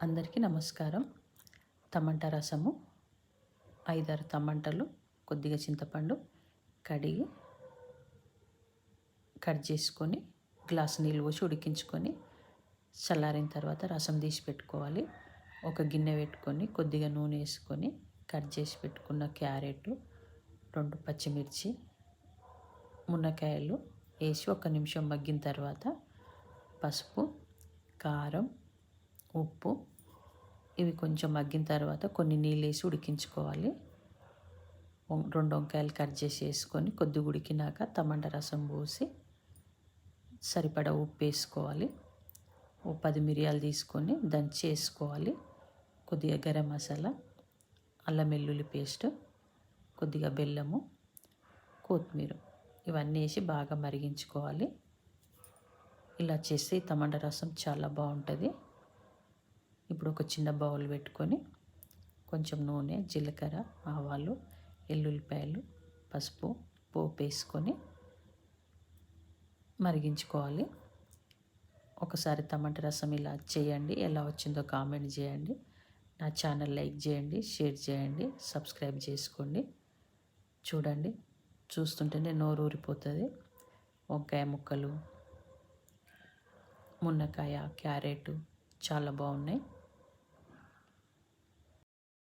అందరికీ నమస్కారం. టమాటా రసము 5-6 టమాటాలు, కొద్దిగా చింతపండు కడిగి కట్ చేసుకొని గ్లాస్ నీళ్ళు పోసి ఉడికించుకొని చల్లారిన తర్వాత రసం తీసి పెట్టుకోవాలి. ఒక గిన్నె పెట్టుకొని కొద్దిగా నూనె వేసుకొని కట్ చేసి పెట్టుకున్న క్యారెట్, 2 పచ్చిమిర్చి, మునక్కాయలు వేసి 1 నిమిషం మగ్గిన తర్వాత పసుపు, కారం, ఉప్పు ఇవి కొంచెం మగ్గిన తర్వాత కొన్ని నీళ్ళు వేసి ఉడికించుకోవాలి. 2 వంకాయలు కట్ చేసి వేసుకొని కొద్దిగా ఉడికినాక టమాటా రసం పోసి సరిపడా ఉప్పు వేసుకోవాలి. 10 మిరియాలు తీసుకొని దంచి వేసుకోవాలి. కొద్దిగా గరం మసాలా, అల్లం వెల్లుల్లి పేస్ట్, కొద్దిగా బెల్లము, కొత్తిమీర ఇవన్నీ వేసి బాగా మరిగించుకోవాలి. ఇలా చేస్తే టమాటా రసం చాలా బాగుంటుంది. ఇప్పుడు ఒక చిన్న బౌల్ పెట్టుకొని కొంచెం నూనె, జీలకర్ర, ఆవాలు, ఎల్లుల్లిపాయలు, పసుపు, పోపు వేసుకొని మరిగించుకోవాలి. ఒకసారి టమాటా రసం ఇలా చేయండి. ఎలా వచ్చిందో కామెంట్ చేయండి. నా ఛానల్ లైక్ చేయండి, షేర్ చేయండి, సబ్స్క్రైబ్ చేసుకోండి. చూడండి, చూస్తుంటేనే నోరు ఊరిపోతుంది. వంకాయ ముక్కలు, మునక్కాయ, క్యారెట్ చాలా బాగున్నాయి.